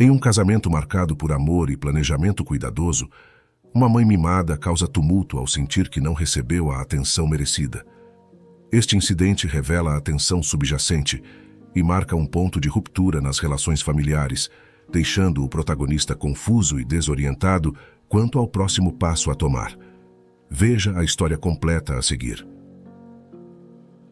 Em um casamento marcado por amor e planejamento cuidadoso, uma mãe mimada causa tumulto ao sentir que não recebeu a atenção merecida. Este incidente revela a tensão subjacente e marca um ponto de ruptura nas relações familiares, deixando o protagonista confuso e desorientado quanto ao próximo passo a tomar. Veja a história completa a seguir.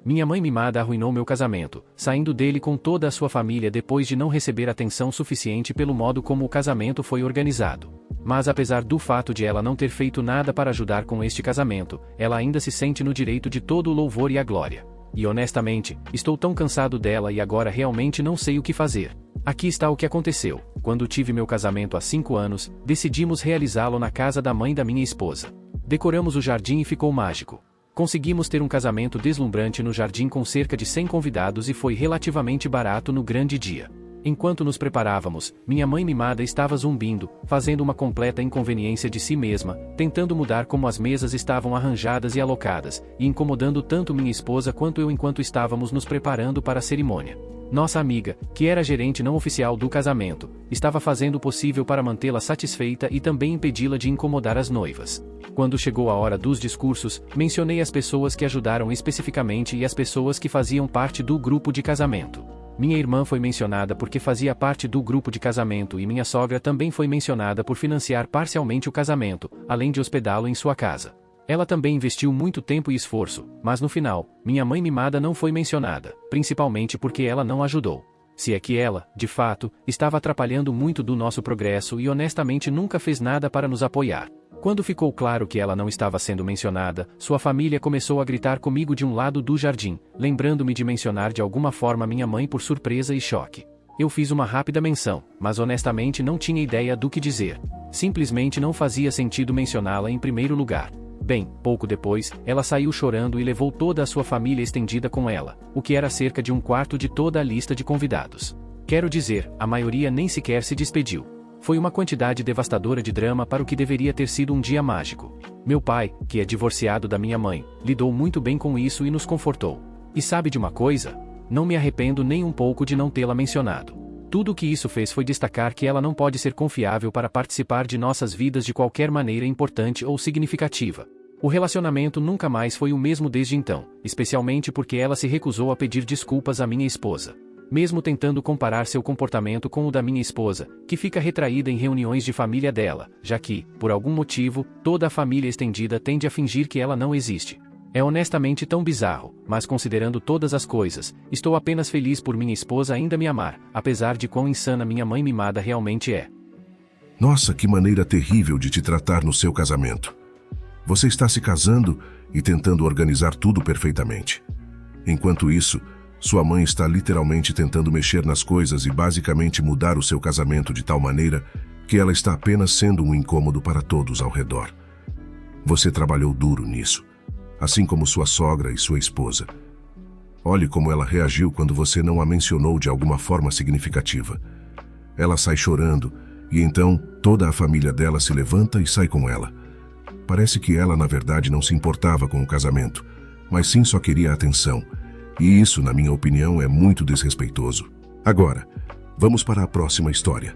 Minha mãe mimada arruinou meu casamento, saindo dele com toda a sua família depois de não receber atenção suficiente pelo modo como o casamento foi organizado. Mas apesar do fato de ela não ter feito nada para ajudar com este casamento, ela ainda se sente no direito de todo o louvor e a glória. E honestamente, estou tão cansado dela e agora realmente não sei o que fazer. Aqui está o que aconteceu. Quando tive meu casamento há 5 anos, decidimos realizá-lo na casa da mãe da minha esposa. Decoramos o jardim e ficou mágico. Conseguimos ter um casamento deslumbrante no jardim com cerca de 100 convidados e foi relativamente barato no grande dia. Enquanto nos preparávamos, minha mãe mimada estava zumbindo, fazendo uma completa inconveniência de si mesma, tentando mudar como as mesas estavam arranjadas e alocadas, e incomodando tanto minha esposa quanto eu enquanto estávamos nos preparando para a cerimônia. Nossa amiga, que era a gerente não oficial do casamento, estava fazendo o possível para mantê-la satisfeita e também impedi-la de incomodar as noivas. Quando chegou a hora dos discursos, mencionei as pessoas que ajudaram especificamente e as pessoas que faziam parte do grupo de casamento. Minha irmã foi mencionada porque fazia parte do grupo de casamento e minha sogra também foi mencionada por financiar parcialmente o casamento, além de hospedá-lo em sua casa. Ela também investiu muito tempo e esforço, mas no final, minha mãe mimada não foi mencionada, principalmente porque ela não ajudou. Se é que ela, de fato, estava atrapalhando muito do nosso progresso e honestamente nunca fez nada para nos apoiar. Quando ficou claro que ela não estava sendo mencionada, sua família começou a gritar comigo de um lado do jardim, lembrando-me de mencionar de alguma forma minha mãe por surpresa e choque. Eu fiz uma rápida menção, mas honestamente não tinha ideia do que dizer. Simplesmente não fazia sentido mencioná-la em primeiro lugar. Bem, pouco depois, ela saiu chorando e levou toda a sua família estendida com ela, o que era cerca de 1/4 de toda a lista de convidados. Quero dizer, a maioria nem sequer se despediu. Foi uma quantidade devastadora de drama para o que deveria ter sido um dia mágico. Meu pai, que é divorciado da minha mãe, lidou muito bem com isso e nos confortou. E sabe de uma coisa? Não me arrependo nem um pouco de não tê-la mencionado. Tudo o que isso fez foi destacar que ela não pode ser confiável para participar de nossas vidas de qualquer maneira importante ou significativa. O relacionamento nunca mais foi o mesmo desde então, especialmente porque ela se recusou a pedir desculpas à minha esposa. Mesmo tentando comparar seu comportamento com o da minha esposa, que fica retraída em reuniões de família dela, já que, por algum motivo, toda a família estendida tende a fingir que ela não existe. É honestamente tão bizarro, mas considerando todas as coisas, estou apenas feliz por minha esposa ainda me amar, apesar de quão insana minha mãe mimada realmente é. Nossa, que maneira terrível de te tratar no seu casamento. Você está se casando e tentando organizar tudo perfeitamente. Enquanto isso, sua mãe está literalmente tentando mexer nas coisas e basicamente mudar o seu casamento de tal maneira que ela está apenas sendo um incômodo para todos ao redor. Você trabalhou duro nisso, assim como sua sogra e sua esposa. Olhe como ela reagiu quando você não a mencionou de alguma forma significativa. Ela sai chorando e então toda a família dela se levanta e sai com ela. Parece que ela, na verdade, não se importava com o casamento, mas sim só queria atenção. E isso, na minha opinião, é muito desrespeitoso. Agora, vamos para a próxima história.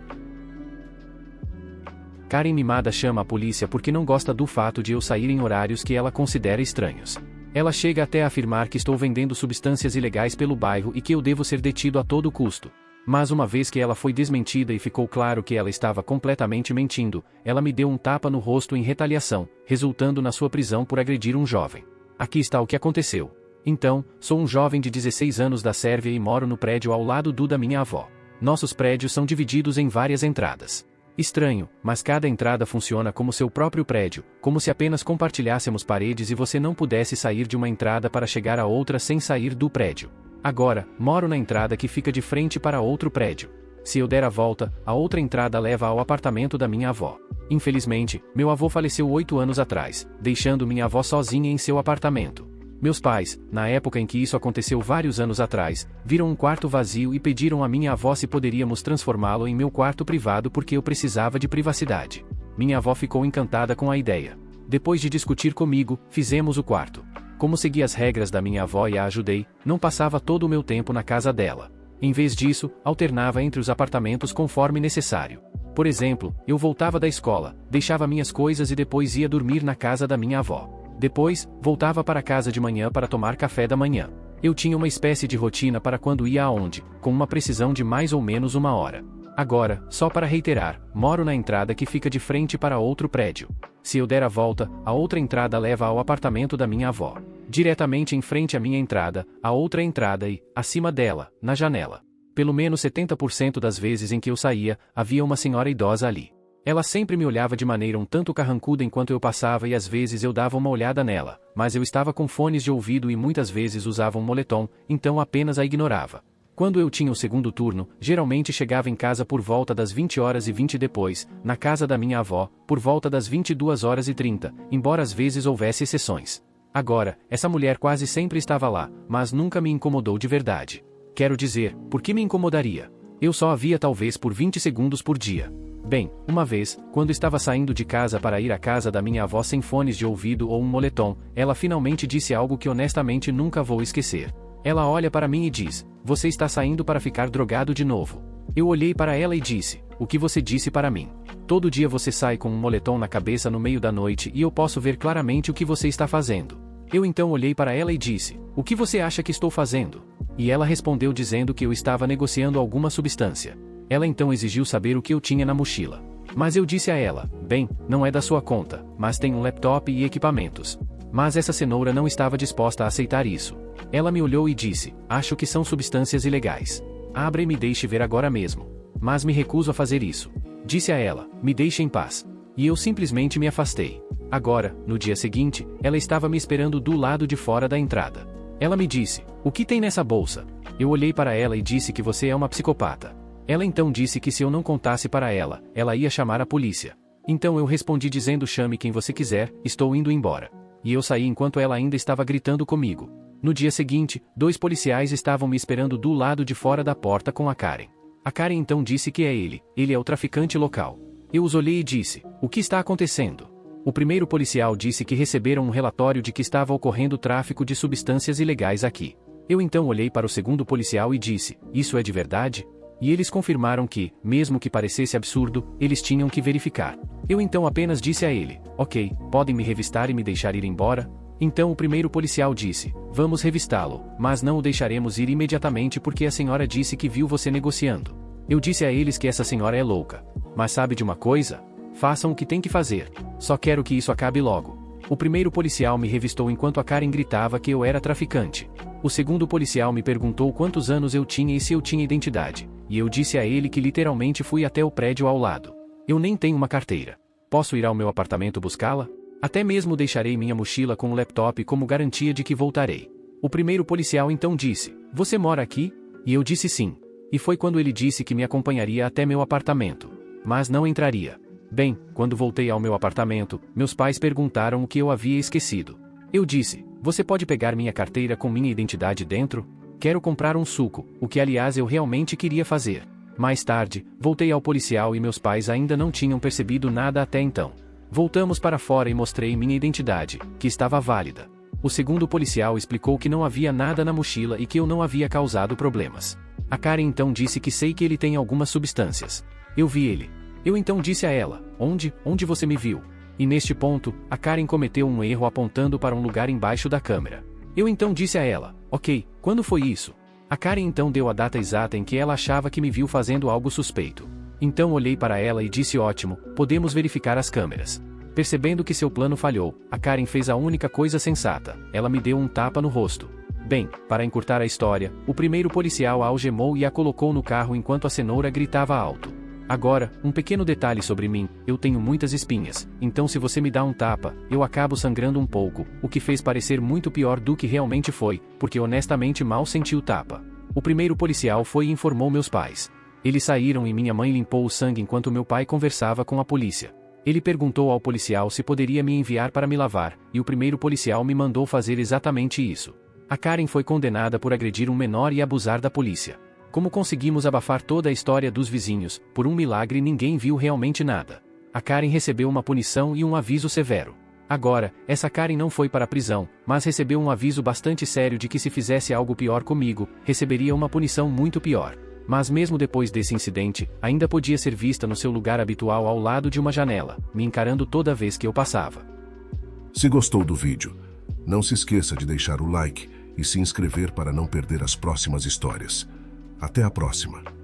Karen mimada chama a polícia porque não gosta do fato de eu sair em horários que ela considera estranhos. Ela chega até a afirmar que estou vendendo substâncias ilegais pelo bairro e que eu devo ser detido a todo custo. Mas uma vez que ela foi desmentida e ficou claro que ela estava completamente mentindo, ela me deu um tapa no rosto em retaliação, resultando na sua prisão por agredir um jovem. Aqui está o que aconteceu. Então, sou um jovem de 16 anos da Sérvia e moro no prédio ao lado do da minha avó. Nossos prédios são divididos em várias entradas. Estranho, mas cada entrada funciona como seu próprio prédio, como se apenas compartilhássemos paredes e você não pudesse sair de uma entrada para chegar a outra sem sair do prédio. Agora, moro na entrada que fica de frente para outro prédio. Se eu der a volta, a outra entrada leva ao apartamento da minha avó. Infelizmente, meu avô faleceu 8 anos atrás, deixando minha avó sozinha em seu apartamento. Meus pais, na época em que isso aconteceu vários anos atrás, viram um quarto vazio e pediram à minha avó se poderíamos transformá-lo em meu quarto privado porque eu precisava de privacidade. Minha avó ficou encantada com a ideia. Depois de discutir comigo, fizemos o quarto. Como segui as regras da minha avó e a ajudei, não passava todo o meu tempo na casa dela. Em vez disso, alternava entre os apartamentos conforme necessário. Por exemplo, eu voltava da escola, deixava minhas coisas e depois ia dormir na casa da minha avó. Depois, voltava para casa de manhã para tomar café da manhã. Eu tinha uma espécie de rotina para quando ia aonde, com uma precisão de mais ou menos 1 hora. Agora, só para reiterar, moro na entrada que fica de frente para outro prédio. Se eu der a volta, a outra entrada leva ao apartamento da minha avó. Diretamente em frente à minha entrada, a outra entrada e, acima dela, na janela. Pelo menos 70% das vezes em que eu saía, havia uma senhora idosa ali. Ela sempre me olhava de maneira um tanto carrancuda enquanto eu passava e às vezes eu dava uma olhada nela, mas eu estava com fones de ouvido e muitas vezes usava um moletom, então apenas a ignorava. Quando eu tinha o segundo turno, geralmente chegava em casa por volta das 20h20 depois, na casa da minha avó, por volta das 22h30, embora às vezes houvesse exceções. Agora, essa mulher quase sempre estava lá, mas nunca me incomodou de verdade. Quero dizer, por que me incomodaria? Eu só a via talvez por 20 segundos por dia. Bem, uma vez, quando estava saindo de casa para ir à casa da minha avó sem fones de ouvido ou um moletom, ela finalmente disse algo que honestamente nunca vou esquecer. Ela olha para mim e diz: "Você está saindo para ficar drogado de novo." Eu olhei para ela e disse: "O que você disse para mim? Todo dia você sai com um moletom na cabeça no meio da noite e eu posso ver claramente o que você está fazendo." Eu então olhei para ela e disse: "O que você acha que estou fazendo?" E ela respondeu dizendo que eu estava negociando alguma substância. Ela então exigiu saber o que eu tinha na mochila. Mas eu disse a ela: "Bem, não é da sua conta, mas tem um laptop e equipamentos." Mas essa cenoura não estava disposta a aceitar isso. Ela me olhou e disse: "Acho que são substâncias ilegais. Abra e me deixe ver agora mesmo." Mas me recuso a fazer isso. Disse a ela: "Me deixe em paz." E eu simplesmente me afastei. Agora, no dia seguinte, ela estava me esperando do lado de fora da entrada. Ela me disse: "O que tem nessa bolsa?" Eu olhei para ela e disse que você é uma psicopata. Ela então disse que se eu não contasse para ela, ela ia chamar a polícia. Então eu respondi dizendo: "Chame quem você quiser, estou indo embora." E eu saí enquanto ela ainda estava gritando comigo. No dia seguinte, 2 policiais estavam me esperando do lado de fora da porta com a Karen. A Karen então disse que é ele é o traficante local. Eu os olhei e disse: "O que está acontecendo?" O primeiro policial disse que receberam um relatório de que estava ocorrendo tráfico de substâncias ilegais aqui. Eu então olhei para o segundo policial e disse: "Isso é de verdade?" E eles confirmaram que, mesmo que parecesse absurdo, eles tinham que verificar. Eu então apenas disse a ele: "Ok, podem me revistar e me deixar ir embora?" Então o primeiro policial disse: "Vamos revistá-lo, mas não o deixaremos ir imediatamente porque a senhora disse que viu você negociando." Eu disse a eles que essa senhora é louca. Mas sabe de uma coisa? Façam o que tem que fazer. Só quero que isso acabe logo. O primeiro policial me revistou enquanto a Karen gritava que eu era traficante. O segundo policial me perguntou quantos anos eu tinha e se eu tinha identidade. E eu disse a ele que literalmente fui até o prédio ao lado. Eu nem tenho uma carteira. Posso ir ao meu apartamento buscá-la? Até mesmo deixarei minha mochila com o laptop como garantia de que voltarei. O primeiro policial então disse: "Você mora aqui?" E eu disse sim. E foi quando ele disse que me acompanharia até meu apartamento. Mas não entraria. Bem, quando voltei ao meu apartamento, meus pais perguntaram o que eu havia esquecido. Eu disse: "Você pode pegar minha carteira com minha identidade dentro? Quero comprar um suco", o que aliás eu realmente queria fazer. Mais tarde, voltei ao policial e meus pais ainda não tinham percebido nada até então. Voltamos para fora e mostrei minha identidade, que estava válida. O segundo policial explicou que não havia nada na mochila e que eu não havia causado problemas. A Karen então disse que sei que ele tem algumas substâncias. Eu vi ele. Eu então disse a ela: Onde você me viu?" E neste ponto, a Karen cometeu um erro apontando para um lugar embaixo da câmera. Eu então disse a ela: "Ok, quando foi isso?" A Karen então deu a data exata em que ela achava que me viu fazendo algo suspeito. Então olhei para ela e disse: "Ótimo, podemos verificar as câmeras." Percebendo que seu plano falhou, a Karen fez a única coisa sensata: ela me deu um tapa no rosto. Bem, para encurtar a história, o primeiro policial a algemou e a colocou no carro enquanto a cenoura gritava alto. Agora, um pequeno detalhe sobre mim: eu tenho muitas espinhas, então se você me dá um tapa, eu acabo sangrando um pouco, o que fez parecer muito pior do que realmente foi, porque honestamente mal senti o tapa. O primeiro policial foi e informou meus pais. Eles saíram e minha mãe limpou o sangue enquanto meu pai conversava com a polícia. Ele perguntou ao policial se poderia me enviar para me lavar, e o primeiro policial me mandou fazer exatamente isso. A Karen foi condenada por agredir um menor e abusar da polícia. Como conseguimos abafar toda a história dos vizinhos, por um milagre ninguém viu realmente nada. A Karen recebeu uma punição e um aviso severo. Agora, essa Karen não foi para a prisão, mas recebeu um aviso bastante sério de que se fizesse algo pior comigo, receberia uma punição muito pior. Mas mesmo depois desse incidente, ainda podia ser vista no seu lugar habitual ao lado de uma janela, me encarando toda vez que eu passava. Se gostou do vídeo, não se esqueça de deixar o like e se inscrever para não perder as próximas histórias. Até a próxima!